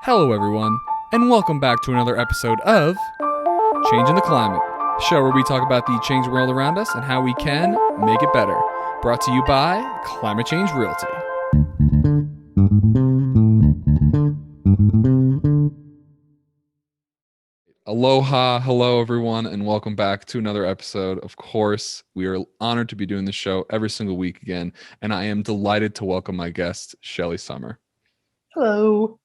Hello, everyone, and welcome back to another episode of Changing the Climate, a show where we talk about the changing world around us and how we can make it better. Brought to you by Climate Change Realty. Aloha, hello everyone, and welcome back to another episode. Of course, we are honored to be doing this show every single week again, and I am delighted to welcome my guest, Shelly Sommer. Hello.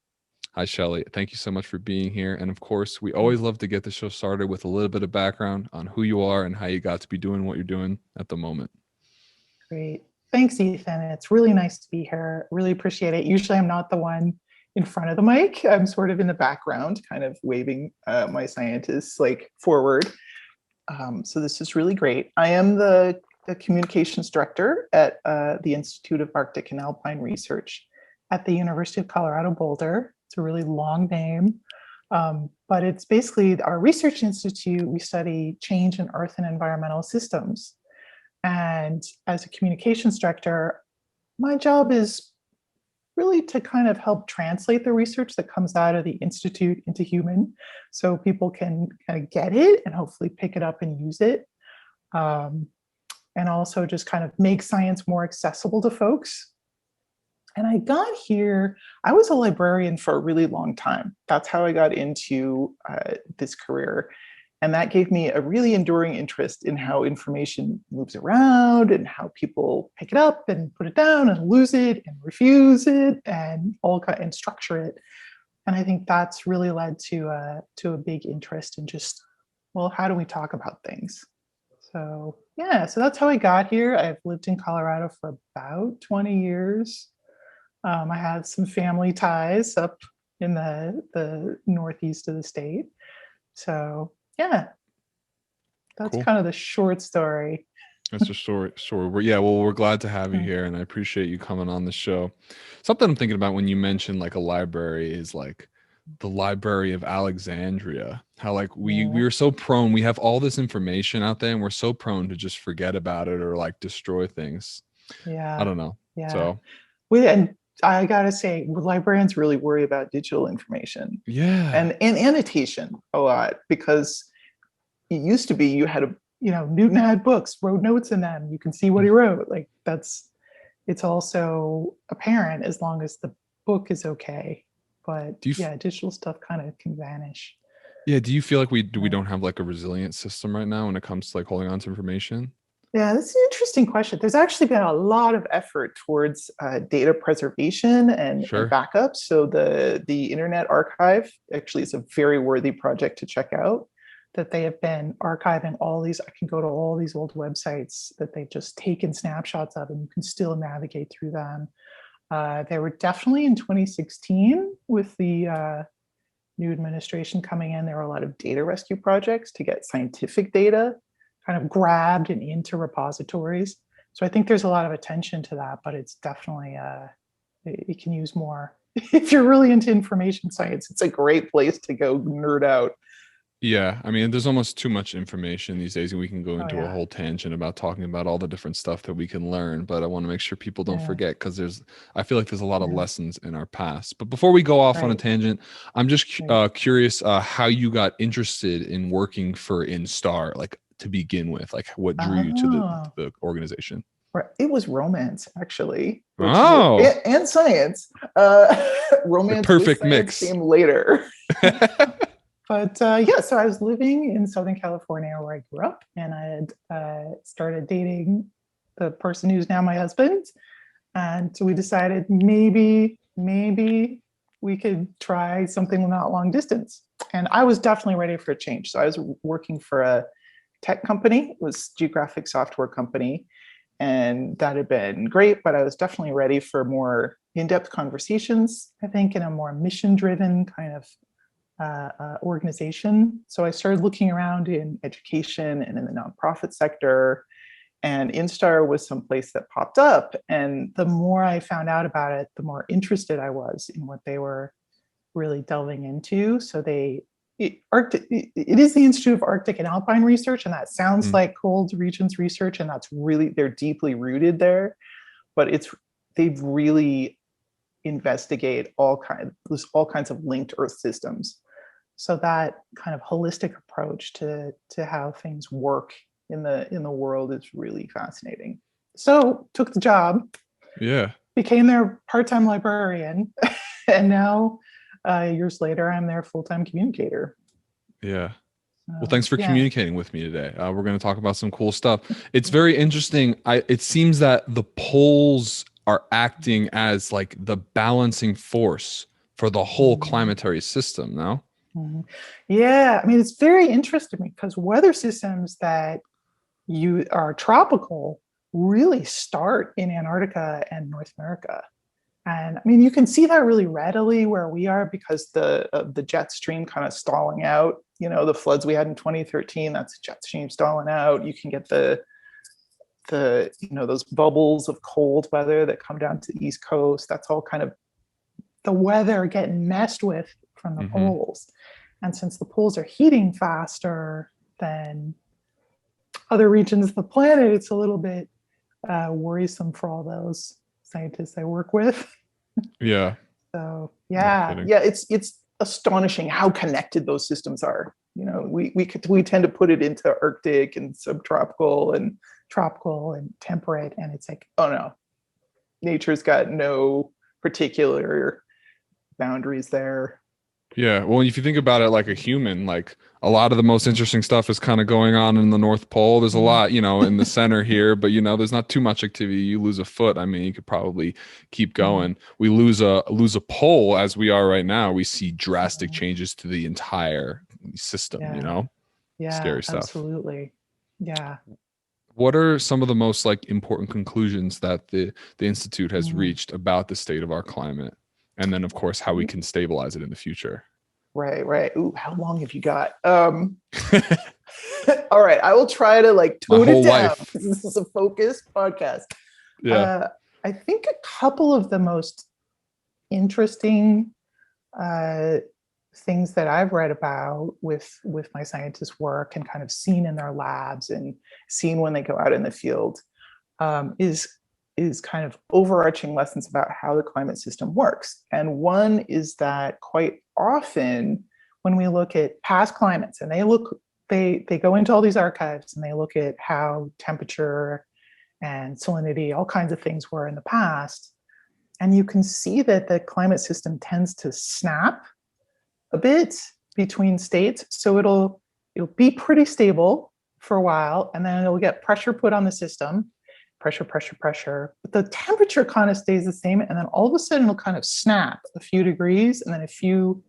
Hi, Shelly. Thank you so much for being here. And of course, we always love to get the show started with a little bit of background on who you are and how you got to be doing what you're doing at the moment. Great. Thanks, Ethan. It's really nice to be here. Really appreciate it. Usually I'm not the one in front of the mic. I'm sort of in the background, kind of waving my scientists like forward. So this is really great. I am the communications director at the Institute of Arctic and Alpine Research at the University of Colorado Boulder. It's a really long name, but it's basically our research institute. We study change in earth and environmental systems. And as a communications director, my job is really to kind of help translate the research that comes out of the institute into human, so people can kind of get it and hopefully pick it up and use it. And also just kind of make science more accessible to folks. And I got here, I was a librarian for a really long time. That's how I got into this career. And that gave me a really enduring interest in how information moves around and how people pick it up and put it down and lose it and refuse it and and structure it. And I think that's really led to a big interest in just, well, how do we talk about things? So yeah, so that's how I got here. I've lived in Colorado for about 20 years. I have some family ties up in the northeast of the state. So yeah, that's Cool. kind of the short story. That's a short story. Yeah, well, we're glad to have you here, and I appreciate you coming on the show. Something I'm thinking about when you mentioned like a library is like the Library of Alexandria. How like we Yeah. are so prone, we have all this information out there, and we're so prone to just forget about it or like destroy things. I Yeah. don't know. Yeah. So And I gotta say, librarians really worry about digital information yeah. and annotation a lot, because it used to be you had Newton had books, wrote notes in them. You can see what he wrote. Like it's also apparent as long as the book is okay. But Do you yeah, digital stuff kind of can vanish. Yeah, do you feel like we Yeah. don't have like a resilient system right now when it comes to like holding on to information? Yeah, that's an interesting question. There's actually been a lot of effort towards data preservation and Sure. backup. So the Internet Archive actually is a very worthy project to check out. That they have been archiving all these. I can go to all these old websites that they've just taken snapshots of, and you can still navigate through them. They were definitely in 2016 with the new administration coming in. There were a lot of data rescue projects to get scientific data kind of grabbed and into repositories. So I think there's a lot of attention to that, but it's definitely it can use more. If you're really into information science, it's a great place to go nerd out. Yeah, I mean, there's almost too much information these days, and we can go Oh into a yeah, whole tangent about talking about all the different stuff that we can learn. But I want to make sure people don't yeah, forget because I feel like there's a lot of yeah. lessons in our past. But before we go off on a Right, tangent, I'm just right. curious how you got interested in working for Instar, like to begin with, like what drew you to Oh, the organization. right. It was romance actually, which is Oh, and science. the Romance with perfect science mix. came later. But yeah, so I was living in Southern California where I grew up, and I had started dating the person who's now my husband. And so we decided maybe we could try something not long distance. And I was definitely ready for a change. So I was working for a tech company, it was a geographic software company, and that had been great, but I was definitely ready for more in-depth conversations, I think, in a more mission-driven kind of organization. So I started looking around in education and in the nonprofit sector, and Instar was someplace that popped up. And the more I found out about it, the more interested I was in what they were really delving into. So it is the Institute of Arctic and Alpine Research, and that sounds Mm. like cold regions research, and they're deeply rooted there. But they've really investigate all kinds of linked Earth systems. So that kind of holistic approach to how things work in the world is really fascinating. So took the job, Yeah. became their part-time librarian, and now years later, I'm their full-time communicator. Yeah. Well, So, thanks for yeah. communicating with me today. We're going to talk about some cool stuff. It's very interesting. It seems that the poles are acting as like the balancing force for the whole climatary system now. Mhm. Yeah, I mean, it's very interesting because weather systems that you are tropical really start in Antarctica and North America. And I mean, you can see that really readily where we are because the jet stream kind of stalling out. You know, the floods we had in 2013, that's a jet stream stalling out. You can get those bubbles of cold weather that come down to the East Coast. That's all kind of the weather getting messed with from the Mm-hmm. poles. And since the poles are heating faster than other regions of the planet, it's a little bit worrisome for all those scientists I work with. Yeah. So No yeah, kidding. yeah, it's astonishing how connected those systems are. You know, we tend to put it into Arctic and subtropical and tropical and temperate, and it's like, oh no, nature's got no particular boundaries there. Yeah. Well, if you think about it like a human, like a lot of the most interesting stuff is kind of going on in the North Pole. There's a lot, in the center here, but there's not too much activity. You lose a foot. I mean, you could probably keep going. We lose a pole as we are right now. We see drastic changes to the entire system, Yeah, yeah, Scary stuff. absolutely. Yeah. What are some of the most like important conclusions that the Institute has Mm. reached about the state of our climate? And then of course how we can stabilize it in the future. Right, right. Ooh, how long have you got? All right, I will try to like My tone it whole down. life. This is a focused podcast. Yeah. Uh, I think a couple of the most interesting uh, things that I've read about with my scientist work and kind of seen in their labs and seen when they go out in the field is kind of overarching lessons about how the climate system works. And one is that quite often when we look at past climates and they go into all these archives and they look at how temperature and salinity, all kinds of things were in the past. And you can see that the climate system tends to snap a bit between states. So it'll be pretty stable for a while, and then it'll get pressure put on the system, pressure. But the temperature kind of stays the same, and then all of a sudden it'll kind of snap a few degrees, and then a few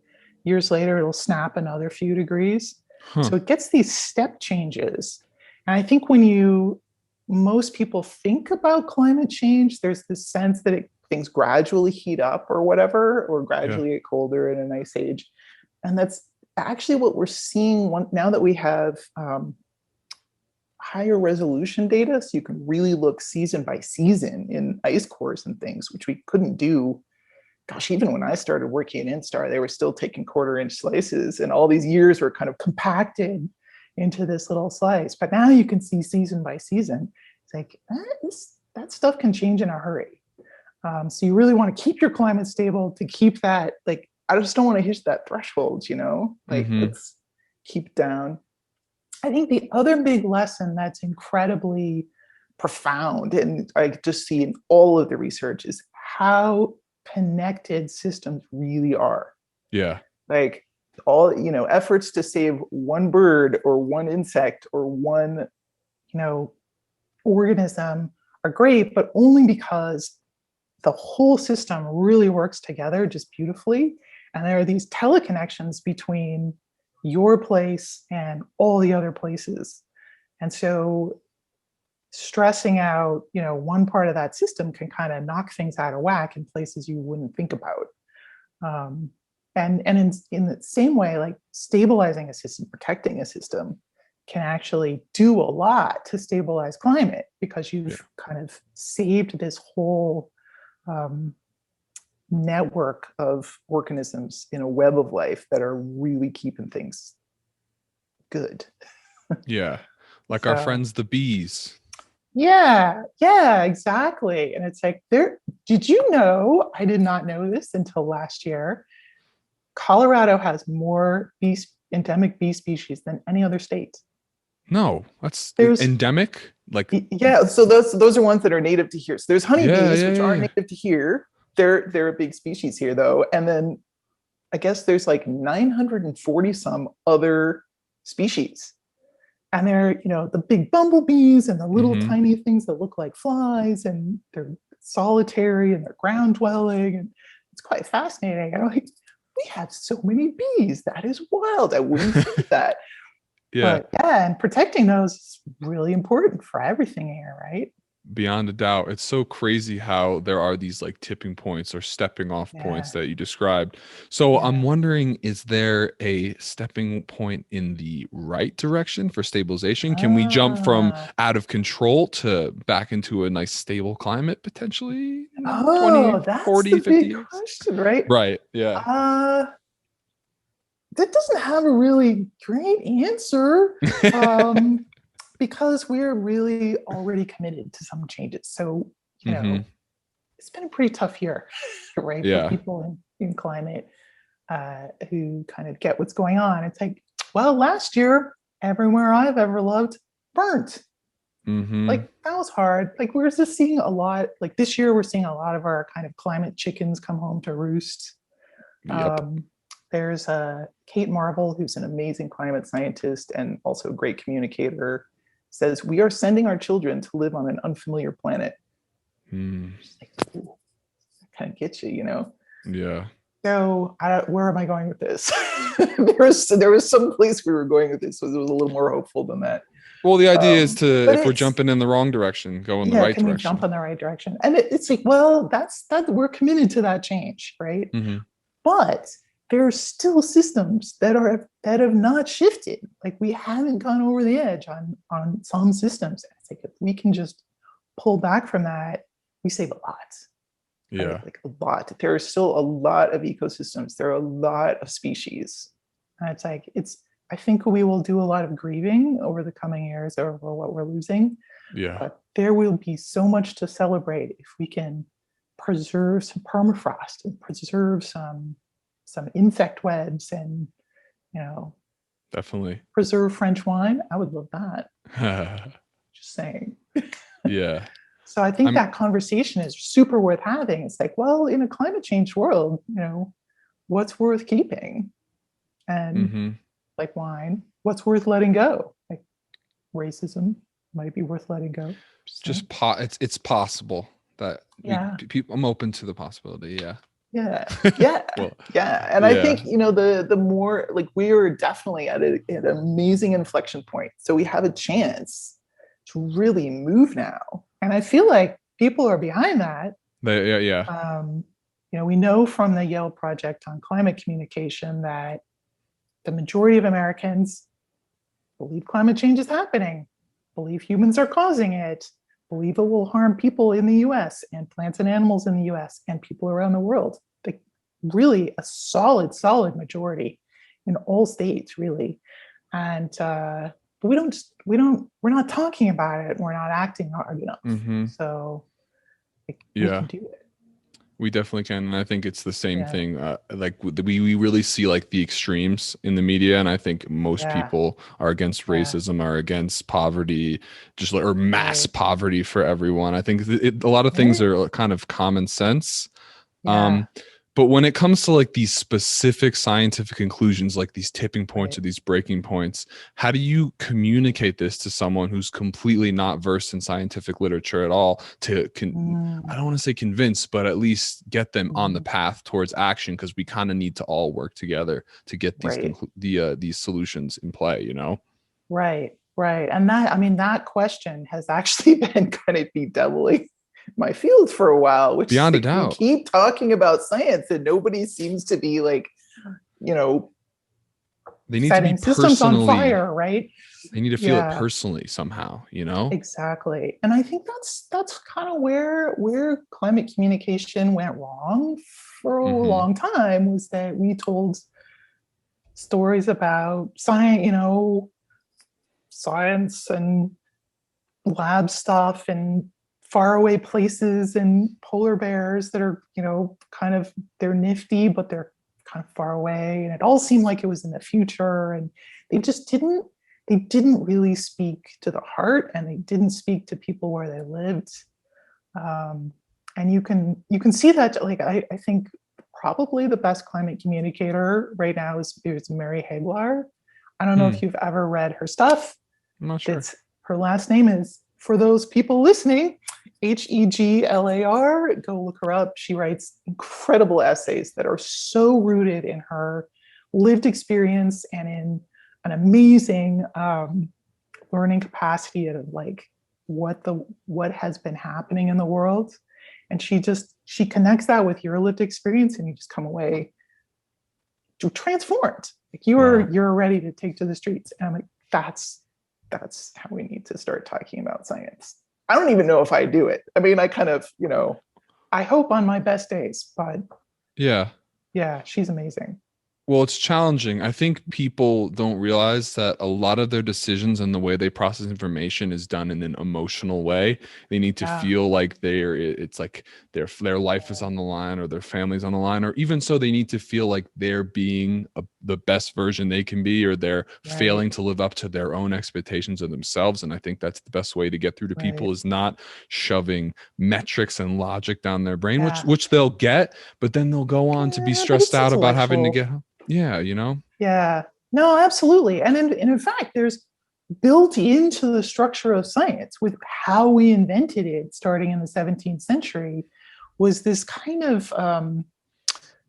years later it'll snap another few degrees. Huh. So it gets these step changes. And I think most people think about climate change, there's this sense that things gradually heat up or whatever, or Yeah. gradually get colder in an ice age. And that's actually what we're seeing now that we have higher resolution data. So you can really look season by season in ice cores and things, which we couldn't do. Gosh, even when I started working at Instar, they were still taking 1/4 inch slices, and all these years were kind of compacted into this little slice. But now you can see season by season. It's like that stuff can change in a hurry. So you really want to keep your climate stable to keep that, like, I just don't want to hit that threshold, like Mm-hmm. let's keep down. I think the other big lesson that's incredibly profound, and I just see in all of the research, is how connected systems really are. Yeah. Like all, efforts to save one bird or one insect or one, you know, organism are great, but only because the whole system really works together just beautifully. And there are these teleconnections between your place and all the other places. And so stressing out, one part of that system can kind of knock things out of whack in places you wouldn't think about. Um, and in the same way, like stabilizing a system, protecting a system can actually do a lot to stabilize climate because you've kind of saved this whole um, network of organisms in a web of life that are really keeping things good. Yeah. Like our So friends the bees. Yeah, exactly. And it's like, did you know? I did not know this until last year. Colorado has more endemic bee species than any other state. No, that's There's endemic. Like, Yeah, so those are ones that are native to here. So there's yeah, honeybees, yeah, which yeah, aren't yeah. native to here. They're a big species here though. And then I guess there's like 940 some other species. And they're, the big bumblebees and the little Mm-hmm. tiny things that look like flies, and they're solitary and they're ground dwelling. And it's quite fascinating. I'm like, we have so many bees. That is wild. I wouldn't think that. Yeah. But yeah, and protecting those is really important for everything here, right? Beyond a doubt. It's so crazy how there are these like tipping points or stepping off points Yeah, that you described. So I'm yeah. wondering, is there a stepping point in the right direction for stabilization? Can we jump from Ah, out of control to back into a nice stable climate potentially in 20, oh, that's 40, the 50 big years? question, right? Right. Yeah. Uh, that doesn't have a really great answer, um, because we're really already committed to some changes. So, Mm-hmm. it's been a pretty tough year, right, for Yeah. people in climate who kind of get what's going on. It's like, well, last year, everywhere I've ever loved burnt. Mm-hmm. Like, that was hard. Like, we're just seeing a lot, like this year, we're seeing a lot of our kind of climate chickens come home to roost. Yep. Um, there's Kate Marvel, who's an amazing climate scientist and also a great communicator, says, we are sending our children to live on an unfamiliar planet. Mm. She's like, ooh, that kind of gets you. Yeah. So where am I going with this? there was some place we were going with this, so it was a little more hopeful than that. Well, the idea is to, But if we're it's jumping in the wrong direction, go in the yeah, right can we jump direction. in the right direction? And it's like, well, that we're committed to that change, right? Mm-hmm. But there are still systems that have not shifted. Like, we haven't gone over the edge on some systems. It's like, if we can just pull back from that, we save a lot, right? Yeah. Like, a lot. There are still a lot of ecosystems. There are a lot of species. And it's like, I think we will do a lot of grieving over the coming years over what we're losing, Yeah. but there will be so much to celebrate if we can preserve some permafrost and preserve some insect webs, and Definitely. preserve French wine. I would love that. Just saying. Yeah. So I think I'm that conversation is super worth having. It's like, well, in a climate change world, what's worth keeping? And mhm. like wine, what's worth letting go? Like, racism might be worth letting go. Just saying. It's possible that Yeah. people, I'm open to the possibility. Yeah. Yeah. Yeah. Well, Yeah. And I yeah. think, the more, like, we are definitely at an amazing inflection point. So we have a chance to really move now. And I feel like people are behind that. Yeah, yeah. Um, we know from the Yale Project on Climate Communication that the majority of Americans believe climate change is happening, believe humans are causing it, believe it will harm people in the US and plants and animals in the US and people around the world. Like, really a solid majority in all states, really. And but we're not talking about it. We're not acting hard enough. Mhm. So, like, we Yeah. can do it. We definitely can, and I think it's the same Yeah. thing. Like we really see like the extremes in the media, and I think most Yeah. people are against Yeah. racism, are against poverty, just like, or mass Right. poverty for everyone. I think a lot of things Right. are kind of common sense. Yeah. Um, but when it comes to like these specific scientific conclusions, like these tipping points Right. or these breaking points, how do you communicate this to someone who's completely not versed in scientific literature at all I Mm, don't want to say convince, but at least get them on the mm, path towards action, because we kind of need to all work together to get right. these solutions in play, you know? Right, right. And that question has actually been kind of bedeviling my field for a while, which is Beyond a like, we doubt. keep talking about science and nobody seems to be like, you know, They need to be setting systems on personally, fire, right? they need to feel it Yeah, personally somehow, you know? exactly. And I think that's kind of where climate communication went wrong for a Mm-hmm. long time, was that we told stories about science, science and lab stuff and faraway places and polar bears that are, kind of, they're nifty, but they're kind of far away. And it all seemed like it was in the future. And they just they didn't really speak to the heart, and they didn't speak to people where they lived. Um, and you can see that, like, I think probably the best climate communicator right now is Mary Haglar. I don't know Hmm. if you've ever read her stuff. I'm not sure. It's Her last name is, for those people listening, Heglar. Go look her up. She writes incredible essays that are so rooted in her lived experience and in an amazing learning capacity of, like, what has been happening in the world. And she connects that with your lived experience, and you just come away transformed. Like, Wow. you're ready to take to the streets. And I'm like, that's how we need to start talking about science. I don't even know if I do it. I mean, I kind of, I hope on my best days, but Yeah. yeah, she's amazing. Well, it's challenging. I think people don't realize that a lot of their decisions and the way they process information is done in an emotional way. They need to Yeah, feel like it's like their life is on the line, or their family's on the line, or even so they need to feel like they're being the best version they can be, or they're right, failing to live up to their own expectations of themselves. And I think that's the best way to get through to right. people, is not shoving metrics and logic down their brain, which Yeah. which they'll get, but then they'll go on to be Yeah, but stressed it's out about having to intellectual. get, yeah, you know? Yeah. No, absolutely. And in fact, there's built into the structure of science with how we invented it starting in the 17th century was this kind of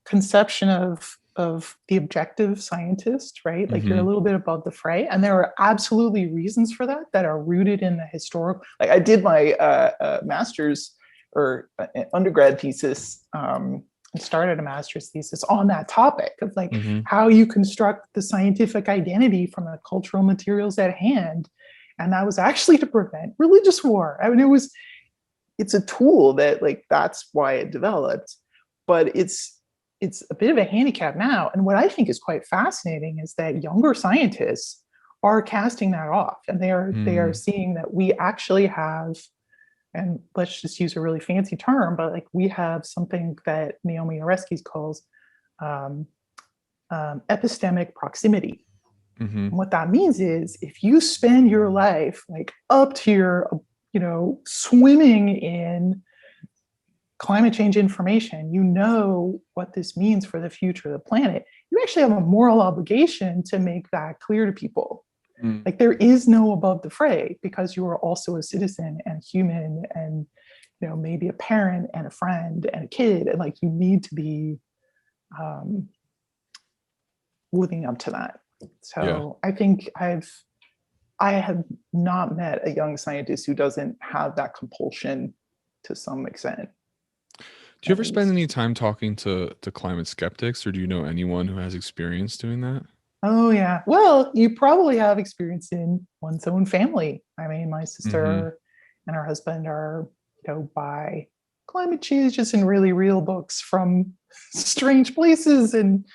conception of the objective scientist, right? Like, you're a Hmm. little bit above the fray, and there are absolutely reasons for that are rooted in the historical. Like, I did my master's or undergrad thesis. And started a master's thesis on that topic of, like, Hmm. how you construct the scientific identity from the cultural materials at hand, and that was actually to prevent religious war. I mean, it's a tool that, like, that's why it developed, but it's a bit of a handicap now. And what I think is quite fascinating is that younger scientists are casting that off, and they are Mm. seeing that we actually have, and let's just use a really fancy term, but, like, we have something that Naomi Oreskes calls um, epistemic proximity. Hmm. And what that means is, if you spend your life, like, up to your, swimming in climate change information, you know what this means for the future of the planet, you actually have a moral obligation to make that clear to people. Mm. Like, there is no above the fray, because you are also a citizen and human, and, maybe a parent and a friend and a kid, and, like, you need to be um, living up to that. Yeah. So I think I have not met a young scientist who doesn't have that compulsion to some extent, Do you at ever spend least. any time talking to climate skeptics, or do you know anyone who has experience doing that? Oh yeah. Well, you probably have experience in one's own family. I mean, my Hmm. sister and her husband are, by climate change just in really real books from strange places, and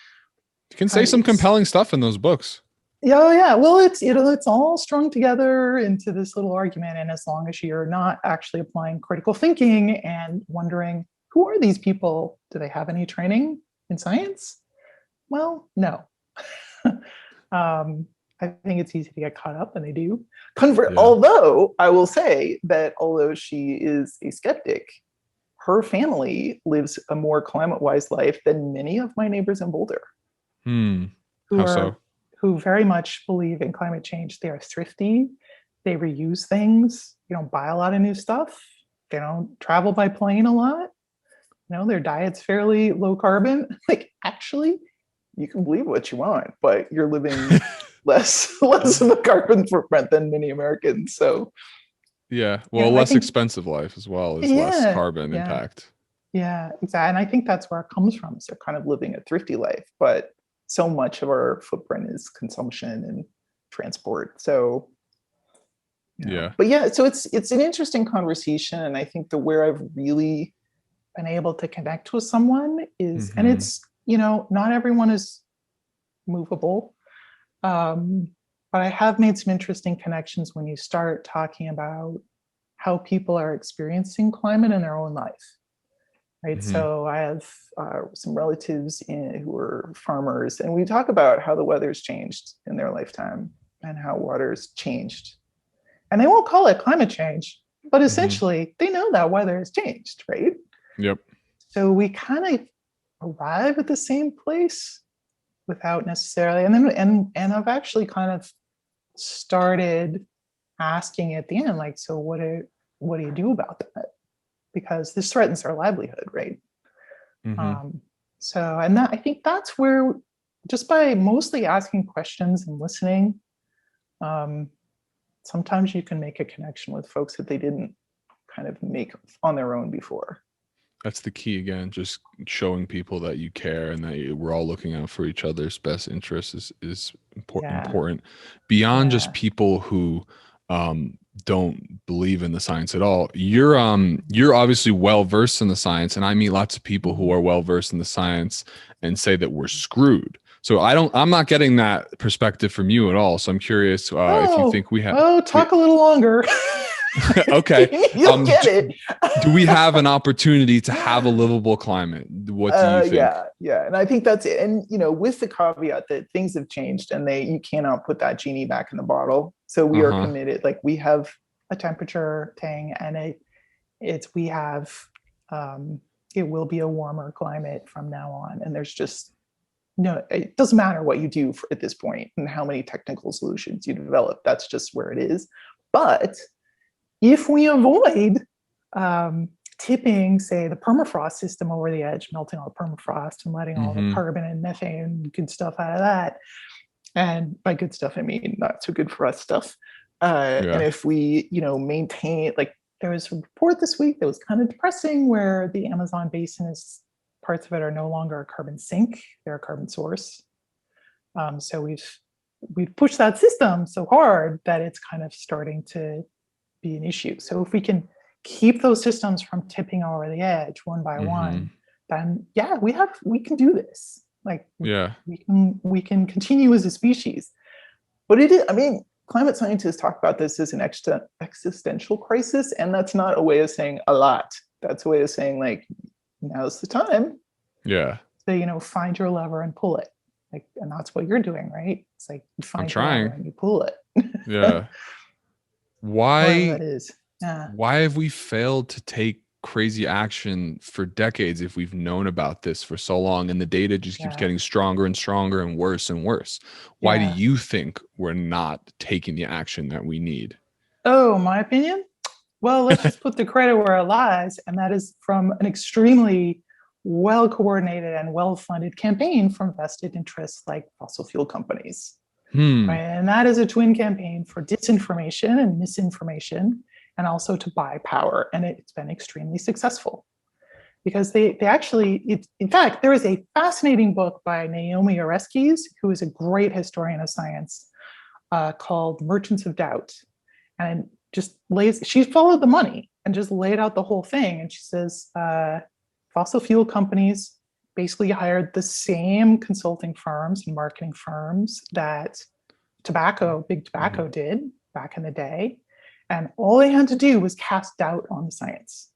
You can say kind of some it's compelling stuff in those books. yeah, oh, yeah. Well, it's all strung together into this little argument, and as long as you're not actually applying critical thinking and wondering, who are these people? Do they have any training in science? Well, no. um, I think it's easy to get caught up, and they do. Yeah. Although I will say that, although she is a skeptic, her family lives a more climate-wise life than many of my neighbors in Boulder, Hmm. who How so? are who very much believe in climate change. They are thrifty. They reuse things. They don't buy a lot of new stuff. They don't travel by plane a lot. Their diet's fairly low carbon. Like, actually, you can believe what you want, but you're living less of a carbon footprint than many Americans. So Yeah. Well, yeah, a I less think expensive life as well is less yeah, carbon yeah, impact. yeah, exactly. And I think that's where it comes from. Is they're kind of living a thrifty life, but so much of our footprint is consumption and transport. So Yeah. but yeah, so it's an interesting conversation, and I think the where I've really been able to connect with someone is, and Hmm. it's, not everyone is movable. Um, but I have made some interesting connections when you start talking about how people are experiencing climate in their own life, right? Mm-hmm. So I have some relatives who are farmers, and we talk about how the weather's changed in their lifetime and how water's changed. And they won't call it climate change, but essentially they know that weather has changed, right? Yep. So we kind of arrive at the same place without necessarily, and then and I've actually kind of started asking at the end, like, so what do you do about that? Because this threatens their livelihood, right? Mm-hmm. So, and that, I think that's where, just by mostly asking questions and listening, um, sometimes you can make a connection with folks that they didn't kind of make on their own before. That's the key again, just showing people that you care and that we're all looking out for each other's best interests is important beyond just people who don't believe in the science at all. You're obviously well versed in the science, and I meet lots of people who are well versed in the science and say that we're screwed. So I'm not getting that perspective from you at all. So I'm curious if you think we have. Oh, talk a little longer. Okay. You'll get it. Do we have an opportunity to have a livable climate? What do you think? Yeah. And I think that's it. And, with the caveat that things have changed and you cannot put that genie back in the bottle. So we are committed. Like, we have a temperature thing, and it will be a warmer climate from now on. And there's just, no, it doesn't matter what you do at this point and how many technical solutions you develop. That's just where it is. But if we avoid tipping, say, the permafrost system over the edge, melting all the permafrost and letting all the carbon and methane and good stuff out of that, and by good stuff I mean not so good for us stuff, and if we maintain, like, there was a report this week that was kind of depressing where the Amazon basin parts of it are no longer a carbon sink, they're a carbon source. So we've pushed that system so hard that it's kind of starting to be an issue. So if we can keep those systems from tipping over the edge one by one, then we can do this. Like, we can continue as a species. But climate scientists talk about this as an existential crisis, and that's not a way of saying a lot. That's a way of saying, like, now's the time. Yeah. So, find your lever and pull it. Like, and that's what you're doing, right? It's like you find your lever and you pull it. Yeah. Why that is. Yeah. Why have we failed to take crazy action for decades if we've known about this for so long and the data just keeps getting stronger and stronger and worse? Why do you think we're not taking the action that we need? Oh, my opinion? Well, let's just put the credit where it lies, and that is from an extremely well-coordinated and well-funded campaign from vested interests like fossil fuel companies. Right? And that is a twin campaign for disinformation and misinformation, and also to buy power. And it's been extremely successful because they actually, in fact, there is a fascinating book by Naomi Oreskes, who is a great historian of science, called Merchants of Doubt. And she followed the money and just laid out the whole thing. And she says, fossil fuel companies basically hired the same consulting firms and marketing firms that big tobacco did back in the day. And all they had to do was cast doubt on the science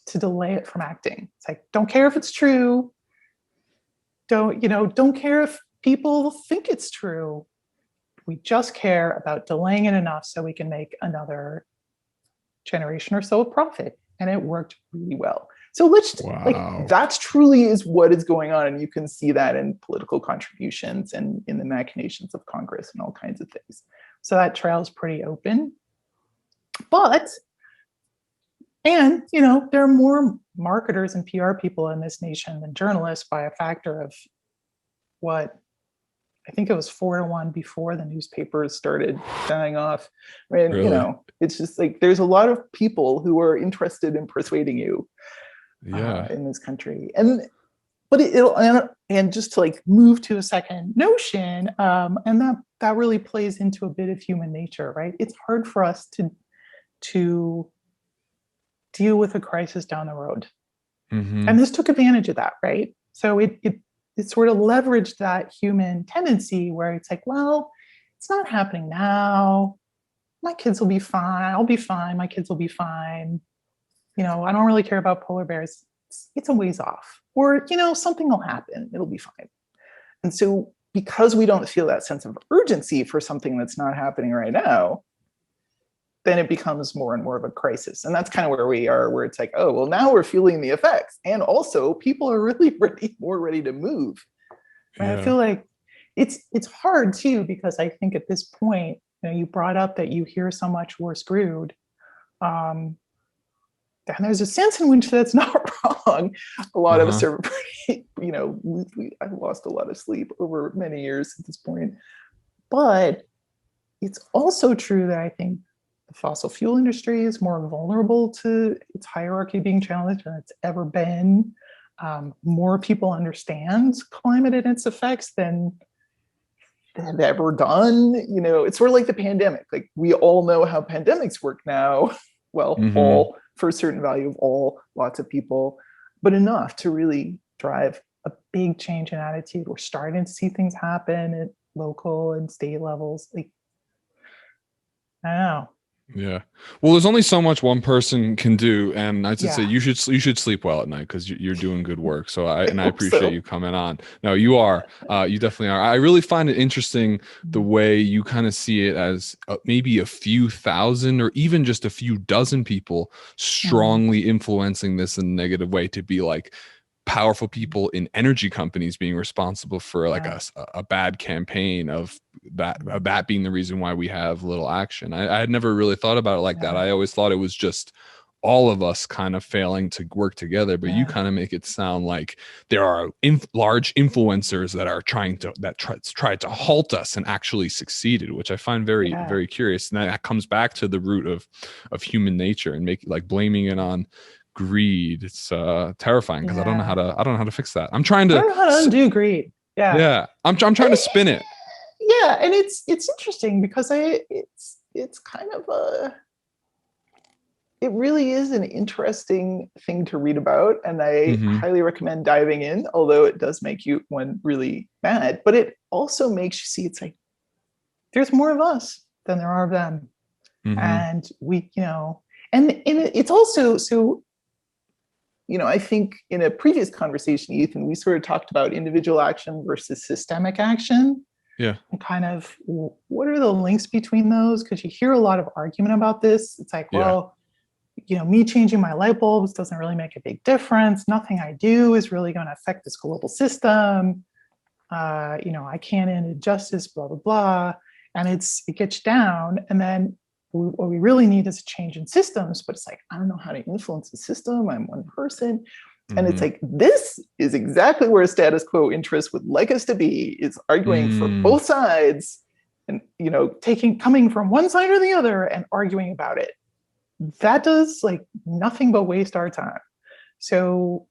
to delay it from acting. It's like, don't care if it's true. Don't care if people think it's true. We just care about delaying it enough so we can make another generation or so of profit. And it worked really well. So that's truly is what is going on. And you can see that in political contributions and in the machinations of Congress and all kinds of things. So that trail is pretty open. There are more marketers and PR people in this nation than journalists by a factor of what I think it was 4-1 before the newspapers started dying off. Really? It's just like there's a lot of people who are interested in persuading you in this country. And just to move to a second notion, and that really plays into a bit of human nature, right? It's hard for us to deal with a crisis down the road. And this took advantage of that, right? So it sort of leveraged that human tendency where it's like, well, it's not happening now. my kids will be fine. I'll be fine. My kids will be fine. I don't really care about polar bears. It's a ways off. Or, something will happen. It'll be fine. And so because we don't feel that sense of urgency for something that's not happening right now, then it becomes more and more of a crisis. And that's kind of where we are, where it's like, oh, well, now we're feeling the effects. And also people are really more ready to move. Yeah. I feel like it's hard too, because I think at this point, you brought up that you hear so much we're screwed. And there's a sense in which that's not wrong. A lot of us are pretty, I've lost a lot of sleep over many years at this point. But it's also true that I think the fossil fuel industry is more vulnerable to its hierarchy being challenged than it's ever been. More people understand climate and its effects than have ever done. It's sort of like the pandemic. Like, we all know how pandemics work now. Well, all for a certain value of all, lots of people, but enough to really drive a big change in attitude. We're starting to see things happen at local and state levels. Like, I don't know. Yeah. Well, there's only so much one person can do, and I should say you should sleep well at night because you're doing good work. So I appreciate you coming on. No, you are. You definitely are. I really find it interesting the way you kind of see it as maybe a few thousand or even just a few dozen people strongly influencing this in a negative way, to be like powerful people in energy companies being responsible for like a bad campaign of that being the reason why we have little action. I had never really thought about it like that. I always thought it was just all of us kind of failing to work together, but you kind of make it sound like there are large influencers that are tried to halt us and actually succeeded, which I find very, very curious. And that comes back to the root of human nature and blaming it on greed. It's terrifying because I don't know how to fix that. I don't know how to undo greed. I'm trying to spin it. And it's interesting because it's kind of it really is an interesting thing to read about, and I highly recommend diving in, although it does make one really mad, but it also makes you see it's like there's more of us than there are of them. And we, and it's also so. I think in a previous conversation, Ethan, we sort of talked about individual action versus systemic action. Yeah. And kind of what are the links between those? Because you hear a lot of argument about this. It's like, well, me changing my light bulbs doesn't really make a big difference. Nothing I do is really going to affect this global system. I can't end injustice, blah, blah, blah. And it gets down. And then what we really need is a change in systems, but it's like, I don't know how to influence the system. I'm one person. And it's like, this is exactly where status quo interest would like us to be, is arguing for both sides and, coming from one side or the other and arguing about it. That does nothing but waste our time. So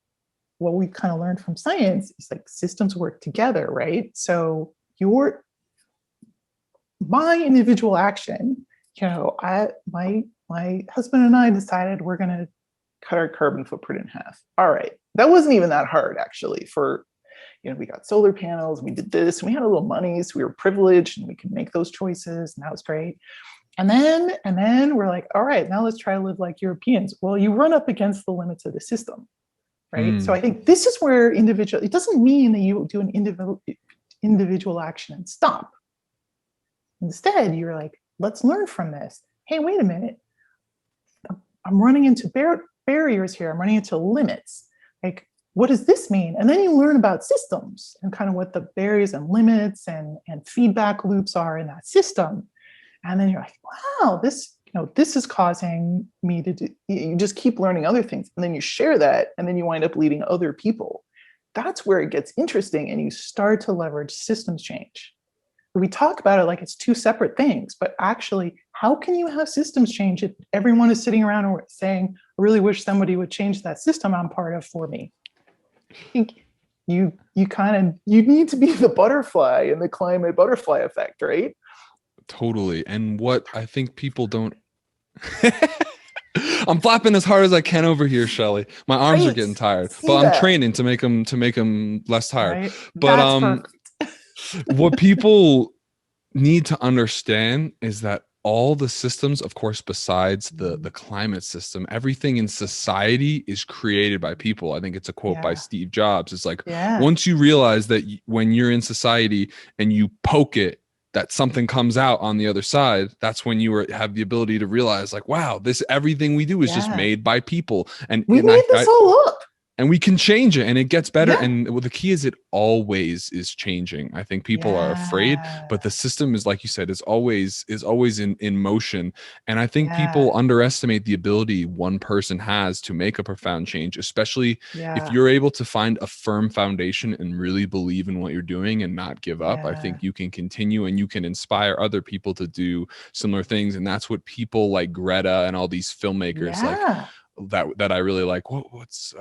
what we kind of learned from science is systems work together, right? So my individual action, my husband and I decided we're going to cut our carbon footprint in half. All right. That wasn't even that hard, actually. We got solar panels, we did this, and we had a little money, so we were privileged and we could make those choices, and that was great. And then we're like, all right, now let's try to live like Europeans. Well, you run up against the limits of the system, right? So I think this is where it doesn't mean that you do an individual action and stop. Instead, you're like, let's learn from this. Hey, wait a minute. I'm running into barriers here. I'm running into limits. What does this mean? And then you learn about systems and kind of what the barriers and limits and feedback loops are in that system. And then you're like, wow, this is causing me to do, you just keep learning other things. And then you share that, and then you wind up leading other people. That's where it gets interesting, and you start to leverage systems change. We talk about it like it's two separate things, but actually, how can you have systems change if everyone is sitting around and saying, I really wish somebody would change that system I'm part of for me? I think you need to be the butterfly in the climate butterfly effect, right? Totally. And what I think people don't I'm flapping as hard as I can over here, Shelly. My arms are getting tired, but I'm training to make them less tired. Right. But what people need to understand is that all the systems, of course, besides the climate system, everything in society is created by people. I think it's a quote by Yeah. Steve Jobs. It's like, Yeah. once you realize that when you're in society and you poke it, that something comes out on the other side, that's when have the ability to realize, like, wow, this everything we do is just Yeah. made by people. We made this all up. And we can change it and it gets better. Yeah. And well, the key is it always is changing. I think people are afraid, Yeah. but the system is, like you said, is always in motion. And I think Yeah. people underestimate the ability one person has to make a profound change, especially if Yeah. you're able to find a firm foundation and really believe in what you're doing and not give up. I Yeah. think you can continue and you can inspire other people to do similar things. And that's what people like Greta and all these filmmakers like Yeah. that I really like. What's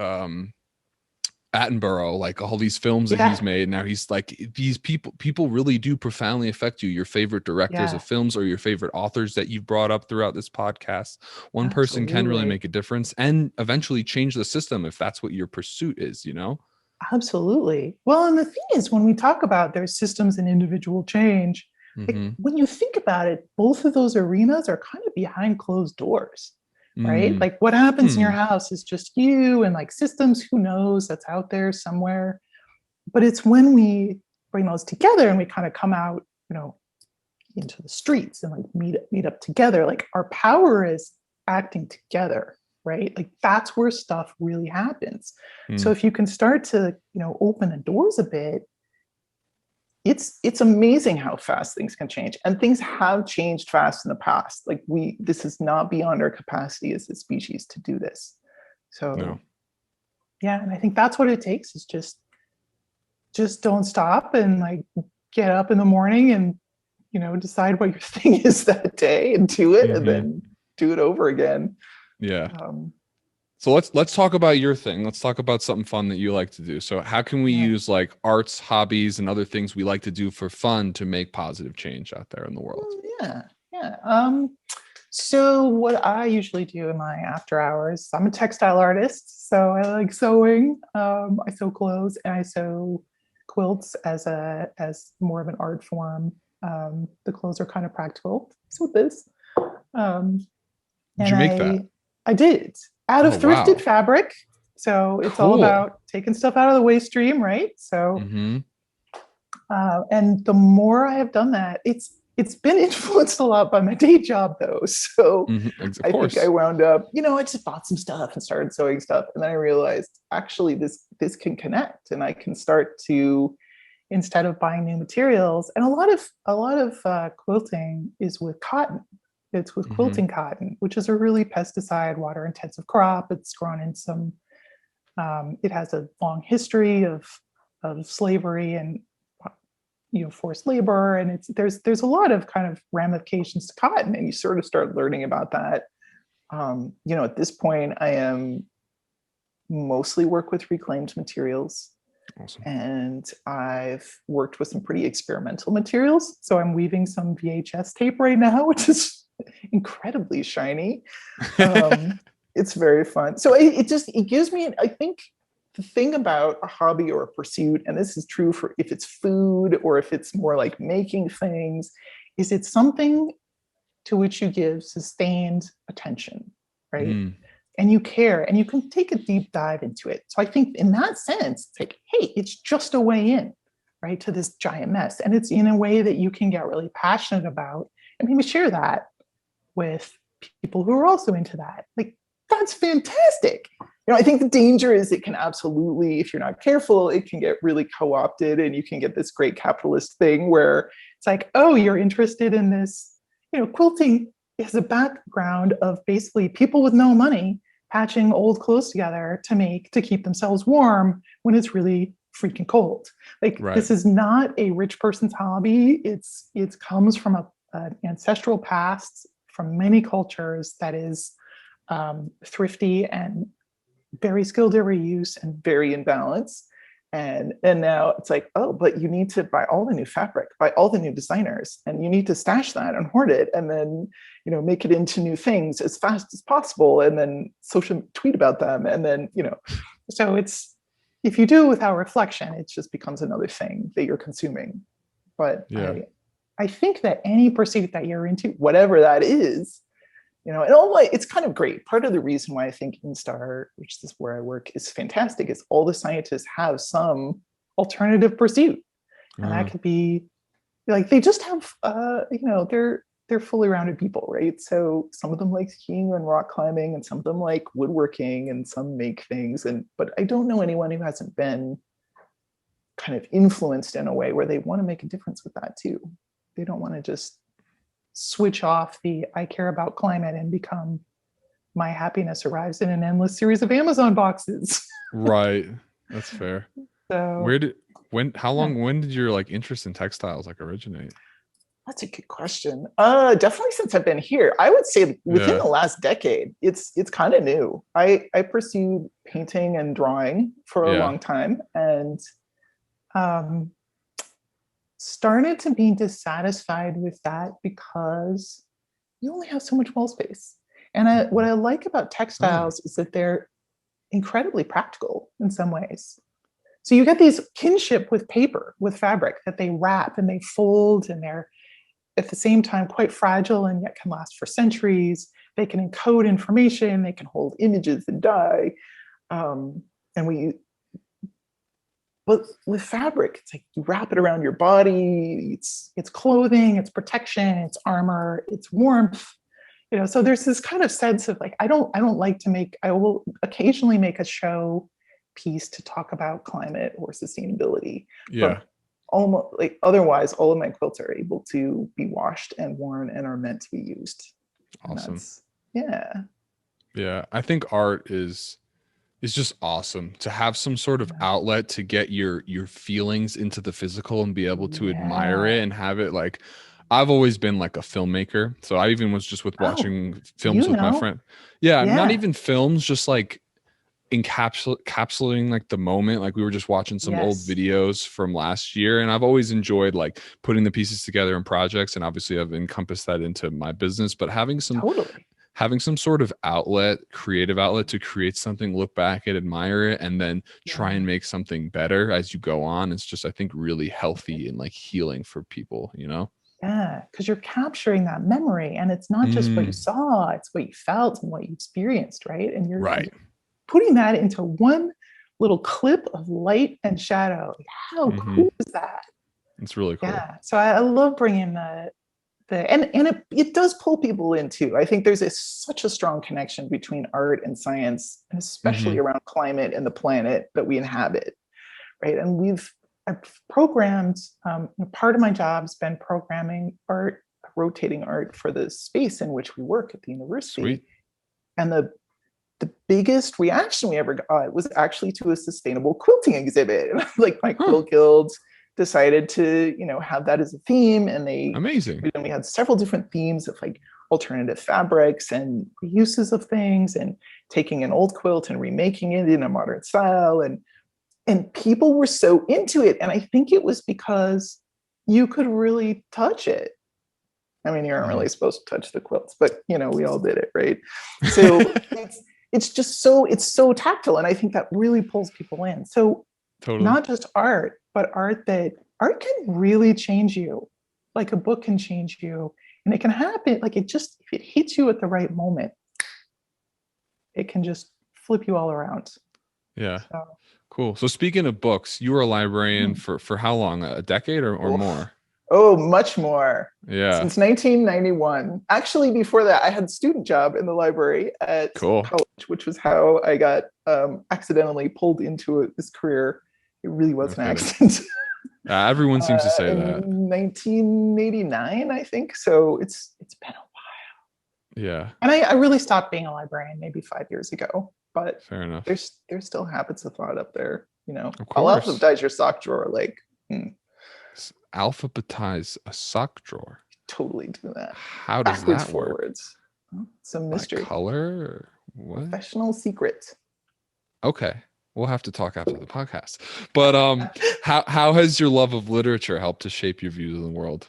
Attenborough, like all these films that he's Yeah. made. Now he's like, these people really do profoundly affect you. Your favorite directors Yeah. of films or your favorite authors that you've brought up throughout this podcast. One person can really Absolutely. make a difference and eventually change the system if that's what your pursuit is, you know? Absolutely. Well, and the thing is, when we talk about their systems and individual change, like Mm-hmm. when you think about it, both of those arenas are kind of behind closed doors, right? Mm. Like what happens in your Hmm. house is just you and like systems, who knows, that's out there somewhere. But it's when we bring those together and we kind of come out, into the streets and like meet up together, like our power is acting together, right? Like that's where stuff really happens. So Mm. if you can start to open the doors a bit, it's amazing how fast things can change, and things have changed fast in the past. Like this is not beyond our capacity as a species to do this. So No. yeah, and I think that's what it takes is just don't stop and like get up in the morning and decide what your thing is that day and do it, and Mm-hmm. then do it over again. Yeah. um, So let's talk about your thing. Let's talk about something fun that you like to do. So how can we yeah. use like arts, hobbies, and other things we like to do for fun to make positive change out there in the world? Yeah, yeah. So what I usually do in my after hours, I'm a textile artist, so I like sewing. I sew clothes and I sew quilts as more of an art form. The clothes are kind of practical. So this, Did and you make that? I did out of Oh thrifted wow. fabric. So it's all Cool. about taking stuff out of the waste stream, right? So Mm-hmm. and the more I have done that, it's been influenced a lot by my day job though. So Mm-hmm. Of I think I course. wound up, I just bought some stuff and started sewing stuff, and then I realized actually this can connect, and I can start to, instead of buying new materials, and a lot of quilting is with cotton. It's with Mm-hmm. quilting cotton, which is a really pesticide, water intensive crop. It's grown in some. It has a long history of slavery and forced labor, and there's a lot of kind of ramifications to cotton, and you sort of start learning about that. At this point I am mostly work with reclaimed materials, Awesome. and I've worked with some pretty experimental materials. So I'm weaving some VHS tape right now, which is incredibly shiny. It's very fun. So it gives me, I think, the thing about a hobby or a pursuit, and this is true for if it's food or if it's more like making things, is it's something to which you give sustained attention, right? Mm. And you care and you can take a deep dive into it. So I think in that sense, it's like, hey, it's just a way in, right, to this giant mess. And it's in a way that you can get really passionate about and maybe share that with people who are also into that. Like, that's fantastic. I think the danger is it can absolutely, if you're not careful, it can get really co-opted, and you can get this great capitalist thing where it's like, oh, you're interested in this, quilting is a background of basically people with no money patching old clothes together to keep themselves warm when it's really freaking cold. Like, Right. this is not a rich person's hobby. It comes from an ancestral past from many cultures that is thrifty and very skilled every use and very in balance. And now it's like, oh, but you need to buy all the new fabric, buy all the new designers, and you need to stash that and hoard it, and then make it into new things as fast as possible, and then social tweet about them, and then so it's, if you do it without reflection, it just becomes another thing that you're consuming. But Yeah. I think that any pursuit that you're into, whatever that is, and all like it's kind of great. Part of the reason why I think Instar, which is where I work, is fantastic is all the scientists have some alternative pursuit. And that could be like they just have they're fully rounded people, right? So some of them like skiing and rock climbing, and some of them like woodworking, and some make things. But I don't know anyone who hasn't been kind of influenced in a way where they want to make a difference with that too. They don't want to just switch off the I care about climate and become my happiness arrives in an endless series of Amazon boxes. Right. That's fair. So when did your like interest in textiles like originate? that's a good question. Definitely since I've been here. I would say within the last decade, it's kind of new. I pursued painting and drawing for a long time, and started to be dissatisfied with that because you only have so much wall space. And what I like about textiles is that they're incredibly practical in some ways. So you get these kinship with paper, with fabric that they wrap and they fold, and they're at the same time quite fragile and yet can last for centuries. They can encode information, they can hold images and dye. But with fabric, it's like you wrap it around your body. It's clothing, it's protection, it's armor, it's warmth. So there's this kind of sense of like I will occasionally make a show piece to talk about climate or sustainability. Yeah. But almost like otherwise, all of my quilts are able to be washed and worn and are meant to be used. Awesome. Yeah. I think art is just awesome to have some sort of outlet to get your feelings into the physical and be able to admire it and have it like I've always been like a filmmaker. So I even was just with watching films with my friend. Yeah, not even films, just like encapsulating like the moment. Like we were just watching some old videos from last year, and I've always enjoyed like putting the pieces together in projects, and obviously I've encompassed that into my business, but having some sort of outlet, creative outlet to create something, look back and admire it, and then try and make something better as you go on. It's just, I think, really healthy and like healing for people, Yeah, because you're capturing that memory, and it's not just what you saw, it's what you felt and what you experienced, right? And you're putting that into one little clip of light and shadow. How cool is that? It's really cool. Yeah, so I love bringing and it does pull people in too. I think there's such a strong connection between art and science, and especially around climate and the planet that we inhabit, right? And I've programmed, part of my job's been programming art, rotating art for the space in which we work at the university. Sweet. And the biggest reaction we ever got was actually to a sustainable quilting exhibit. Like my quilt guilds decided to, have that as a theme, and we had several different themes of like alternative fabrics and uses of things, and taking an old quilt and remaking it in a modern style, and people were so into it. And I think it was because you could really touch it. I mean, you aren't really supposed to touch the quilts, but we all did it, right? So it's just it's so tactile, and I think that really pulls people in. So not just art, but art can really change you. Like a book can change you, and it can happen. Like if it hits you at the right moment, it can just flip you all around. Yeah. Cool. So speaking of books, you were a librarian for how long? A decade or more? Oh, much more. Yeah. Since 1991. Actually, before that, I had a student job in the library at college, which was how I got accidentally pulled into this career. It really was an accident. Everyone seems to say that. 1989, I think. So it's been a while. Yeah. And I really stopped being a librarian maybe 5 years ago. But fair enough. There's still habits of thought up there. I'll alphabetize your sock drawer. Like, alphabetize a sock drawer. Totally do that. How does that work? Forwards. It's a mystery. By color? Or what? Professional secret. Okay. We'll have to talk after the podcast. But how has your love of literature helped to shape your views of the world?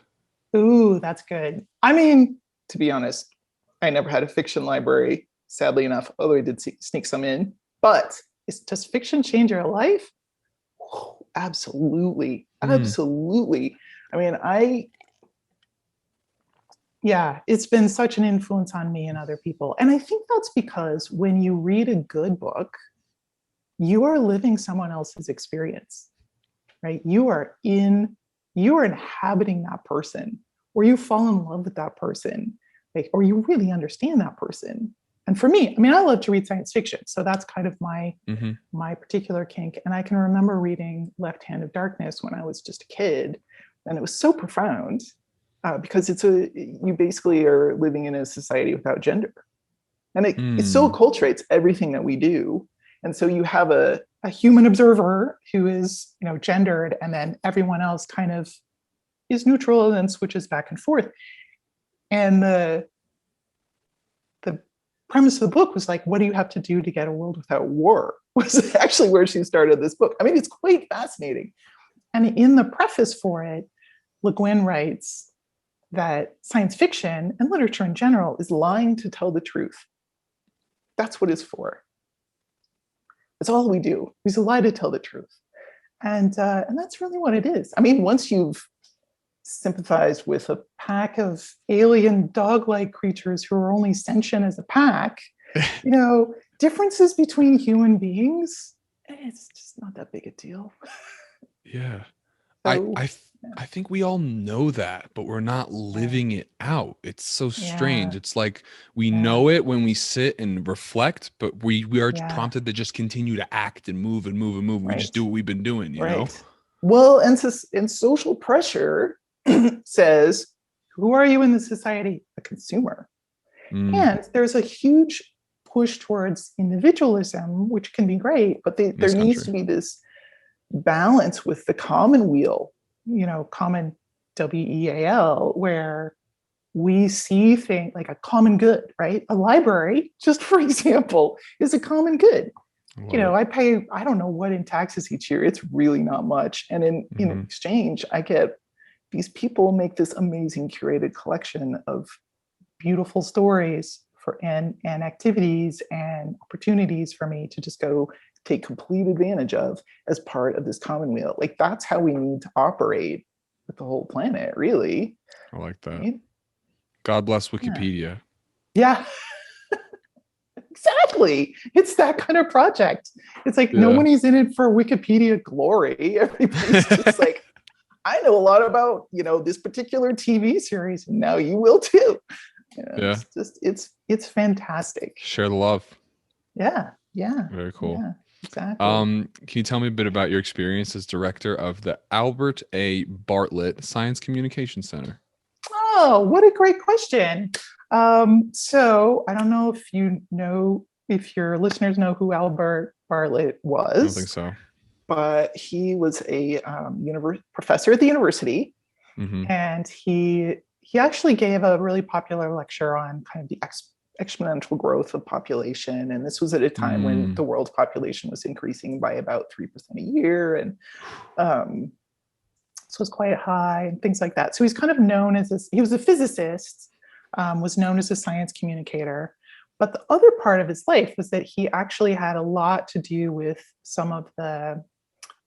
Ooh, that's good. I mean, to be honest, I never had a fiction library, sadly enough, although I did sneak some in. But does fiction change your life? Oh, absolutely. Absolutely. I mean, Yeah, it's been such an influence on me and other people. And I think that's because when you read a good book, you are living someone else's experience, right? You are inhabiting that person, or you fall in love with that person, like, or you really understand that person. And for me, I mean, I love to read science fiction, so that's kind of Mm-hmm. my particular kink. And I can remember reading Left Hand of Darkness when I was just a kid, and it was so profound because you basically are living in a society without gender, and it so Mm. acculturates everything that we do. And so you have a human observer who is, gendered, and then everyone else kind of is neutral and then switches back and forth. And the premise of the book was like, what do you have to do to get a world without war? Was actually where she started this book. I mean, it's quite fascinating. And in the preface for it, Le Guin writes that science fiction and literature in general is lying to tell the truth. That's what it's for. That's all we do. We lie to tell the truth. And that's really what it is. I mean, once you've sympathized with a pack of alien dog-like creatures who are only sentient as a pack, differences between human beings, it's just not that big a deal. Yeah. I So, I th- I think we all know that, but we're not yeah, living it out. It's so strange. yeah, It's like we yeah, know it when we sit and reflect, but we are yeah, prompted to just continue to act and move and move and move. We just right, do what we've been doing, you know? right. Well, and social pressure says, who are you in the society? A consumer. Mm, And there's a huge push towards individualism, which can be great, but in there this needs country. to be this balance with the common weal, common WEAL, where we see things like a common good, right? A library, just for example, is a common good. I love it. I pay, I don't know what in taxes each year. It's really not much. And in Hmm. exchange, I get these people make this amazing curated collection of beautiful stories and activities and opportunities for me to just go take complete advantage of as part of this commonweal. Like that's how we need to operate with the whole planet, really. I like that. Right? God bless Yeah. Wikipedia. Yeah, exactly. It's that kind of project. It's like Yeah. nobody's in it for Wikipedia glory. Everybody's just like, I know a lot about, this particular TV series, and now you will too. Yeah. It's fantastic. Share the love. Yeah, yeah, Very cool. yeah, exactly. Can you tell me a bit about your experience as director of the Albert A. Bartlett Science Communication Center? Oh, what a great question. So I don't know if your listeners know who Albert Bartlett I don't think was, so. but he was a professor at the university, Mm-hmm. and he actually gave a really popular lecture on kind of the exponential growth of population. And this was at a time when Mm. the world's population was increasing by about 3% a year, and um, so it's quite high and things like that. So he's kind of known as he was a physicist, was known as a science communicator. But the other part of his life was that he actually had a lot to do with some of the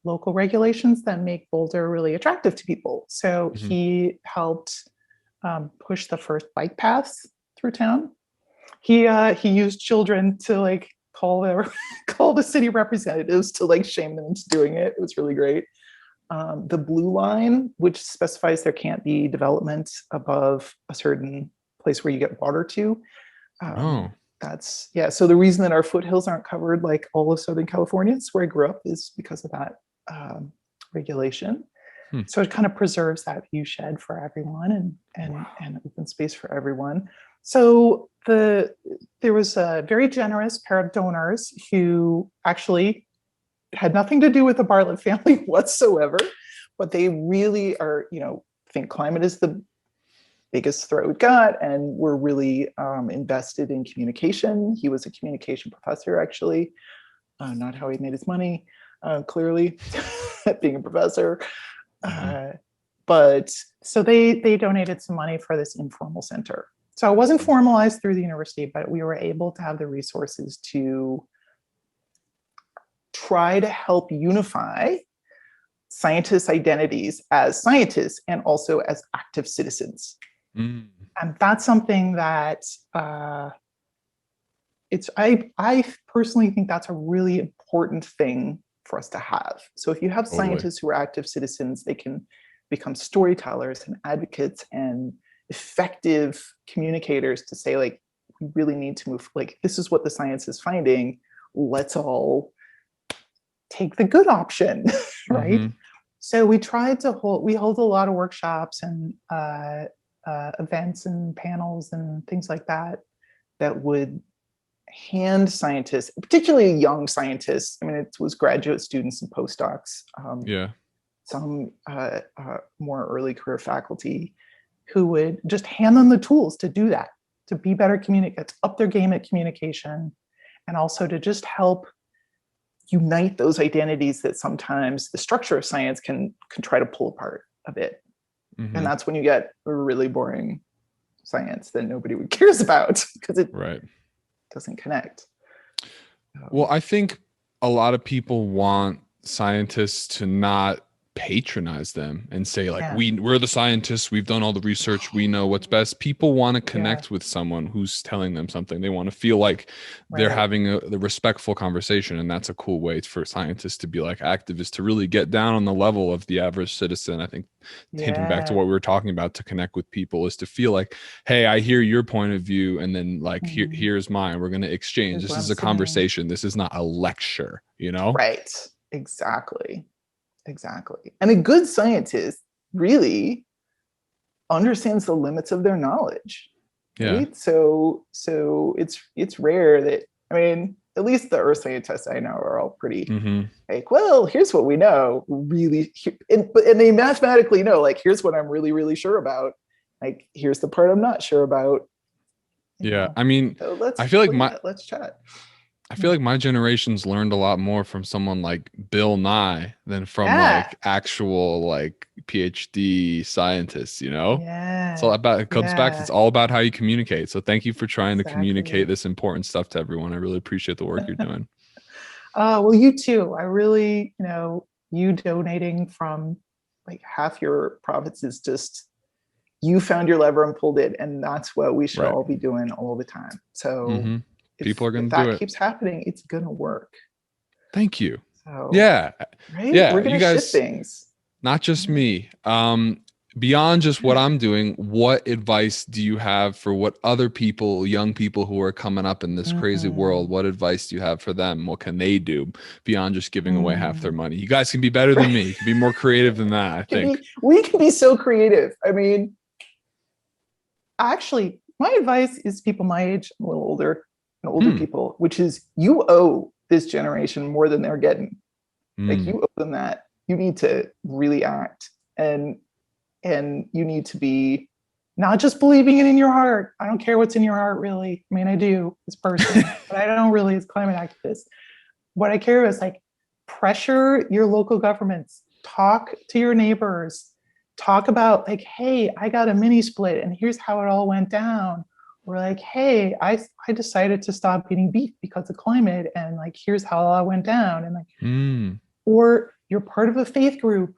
local regulations that make Boulder really attractive to people. So Mm-hmm. he helped push the first bike paths through town. He used children to like call the city representatives to like shame them into doing it. It was really great. The blue line, which specifies there can't be development above a certain place where you get water to. Oh. That's yeah. So the reason that our foothills aren't covered like all of Southern California, it's where I grew up, is because of that regulation. Hmm. So it kind of preserves that view shed for everyone Wow. and open space for everyone. So there was a very generous pair of donors who actually had nothing to do with the Bartlett family whatsoever, but they really are, think climate is the biggest threat we've got, and we're really invested in communication. He was a communication professor, actually, not how he made his money, clearly, being a professor. Mm-hmm. But so they donated some money for this informal center. So it wasn't formalized through the university, but we were able to have the resources to try to help unify scientists' identities as scientists and also as active citizens. Mm. And that's something that I personally think that's a really important thing for us to have. So if you have Totally. scientists who are active citizens, they can become storytellers and advocates and effective communicators to say, like, we really need to move, like, this is what the science is finding. Let's all take the good option, right? Mm-hmm. So we hold a lot of workshops and events and panels and things like that that would hand scientists, particularly young scientists. I mean, it was graduate students and postdocs, Yeah. some more early career faculty who would just hand them the tools to do that, to be better communicators, up their game at communication, and also to just help unite those identities that sometimes the structure of science can try to pull apart a bit. And Mm-hmm. that's when you get a really boring science that nobody cares about because it Right. doesn't connect. Well, I think a lot of people want scientists to not patronize them and say like Yeah, we're the scientists, we've done all the research, we know what's best. People want to yeah, connect with someone who's telling them something. They want to feel like they're right. having the respectful conversation, and that's a cool way for scientists to be like activists, to really get down on the level of the average citizen. I think hinting back to Yeah. what we were talking about, to connect with people is to feel like, hey, I hear your point of view, and then like Mhm. here's mine. We're going to exchange. Here's This what I'm is a seeing. conversation. This is not a lecture, you know? Right. Exactly. Exactly. And a good scientist really understands the limits of their knowledge, Yeah. right? So it's rare that, I mean, at least the earth scientists I know are all pretty Hmm. like, well, here's what we know, really, and they mathematically know, like, here's what I'm really, really sure about. Like, here's the part I'm not sure about. You Yeah. know, I mean, so I feel like my let's chat. I feel like my generation's learned a lot more from someone like Bill Nye than from Yeah, like actual like PhD scientists, you know? It's all yeah, about, it comes back, it's yeah, all about how you communicate. So thank you for trying to communicate exactly. this important stuff to everyone. I really appreciate the work you're doing. Well, you too. I really, you donating from like half your profits is just, you found your lever and pulled it, and that's what we should Right. all be doing all the time. So Hmm. People are if going to do that it. keeps happening, it's gonna work. Thank you. So, Yeah. right, we're Yeah. You gonna shift guys, things. not just me. Beyond just what I'm doing, what advice do you have for what other people, young people who are coming up in this crazy world, Mm, what advice do you have for them? What can they do beyond just giving away half their mm. money? You guys can be better than me. You can be more creative than that, I think. We can be so creative. I mean, actually, my advice is people my age, a little older, and older Hmm. people, which is, you owe this generation more than they're getting. Like, Hmm. you owe them that. You need to really act, and you need to be not just believing it in your heart. I don't care what's in your heart, really. I mean, I do as a person, but I don't really as climate activist. What I care about is, like, pressure your local governments, talk to your neighbors, talk about, like, hey, I got a mini split and here's how it all went down. Or like, hey, I decided to stop eating beef because of climate, and like, here's how it all went down. And like, Hmm. or you're part of a faith group,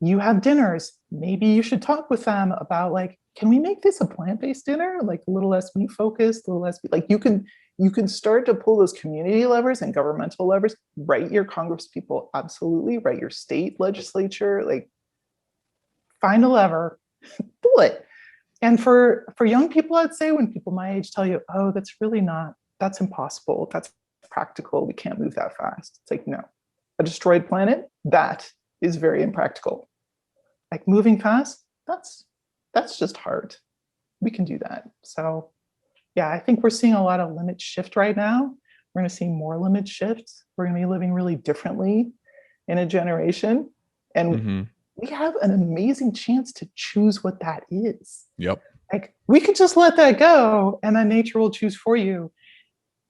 you have dinners, maybe you should talk with them about, like, can we make this a plant-based dinner, like a little less meat focused, a little less, like, you can start to pull those community levers and governmental levers. Write your congress people, absolutely, write your state legislature, like, find a lever, pull it. And for young people, I'd say, when people my age tell you, oh, that's impossible, that's practical, we can't move that fast, it's like, no, a destroyed planet, that is very impractical. Like, moving fast, that's just hard. We can do that. So yeah, I think we're seeing a lot of limit shift right now. We're going to see more limit shifts. We're going to be living really differently in a generation, and Hmm. we have an amazing chance to choose what that is. Yep. Like, we could just let that go, and then nature will choose for you,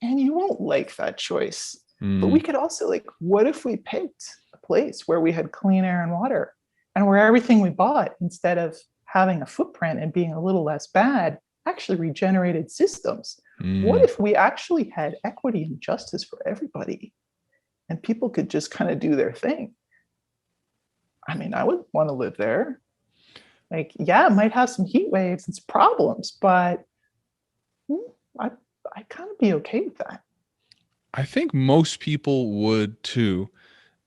and you won't like that choice. But we Mm. could also, like, what if we picked a place where we had clean air and water, and where everything we bought, instead of having a footprint and being a little less bad, actually regenerated systems? What Mm. if we actually had equity and justice for everybody, and people could just kind of do their thing? I mean, I would want to live there. Like, yeah, it might have some heat waves, it's problems, but I I kind of be okay with that. I think most people would too.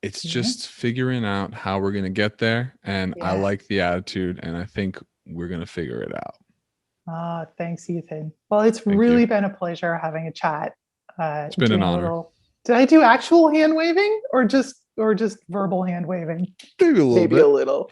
It's Yeah. just figuring out how we're going to get there. And I Yeah. like the attitude, and I think we're going to figure it out. Thanks, Ethan. Well, it's Thank you. really been a pleasure having a chat. It's been an Doing a honor. little. Did I do actual hand waving or just verbal hand waving? Maybe a little Maybe a bit. little.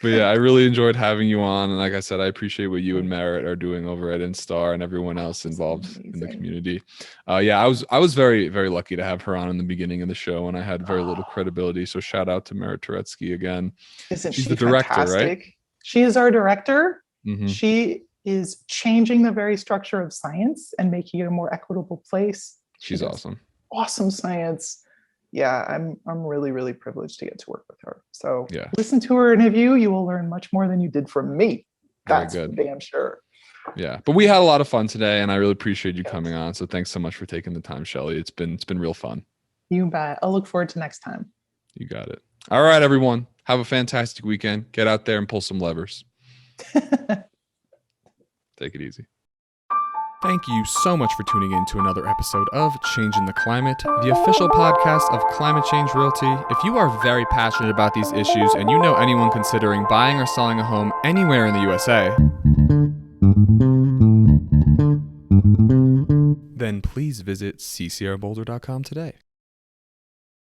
But yeah, I really enjoyed having you on. And like I said, I appreciate what you and Merritt are doing over at Instar and everyone else involved in the Amazing. community. Yeah, I was very, very lucky to have her on in the beginning of the show, and I had very little Oh, credibility. So shout out to Merritt Turetsky again. isn't She's she the director, right? fantastic? She is our director. Mm-hmm. She is changing the very structure of science and making it a more equitable place. She She's does awesome. awesome science. Yeah, I'm really, really privileged to get to work with her. So Yeah, listen to her interview. You will learn much more than you did from me. very That's for good. damn sure. Yeah, but we had a lot of fun today, and I really appreciate you coming on. So thanks so much for taking the time, Shelly. It's been real fun. You bet. I'll look forward to next time. You got it. All right, everyone. Have a fantastic weekend. Get out there and pull some levers. Take it easy. Thank you so much for tuning in to another episode of Changing the Climate, the official podcast of Climate Change Realty. If you are very passionate about these issues and you know anyone considering buying or selling a home anywhere in the USA, then please visit ccrboulder.com today.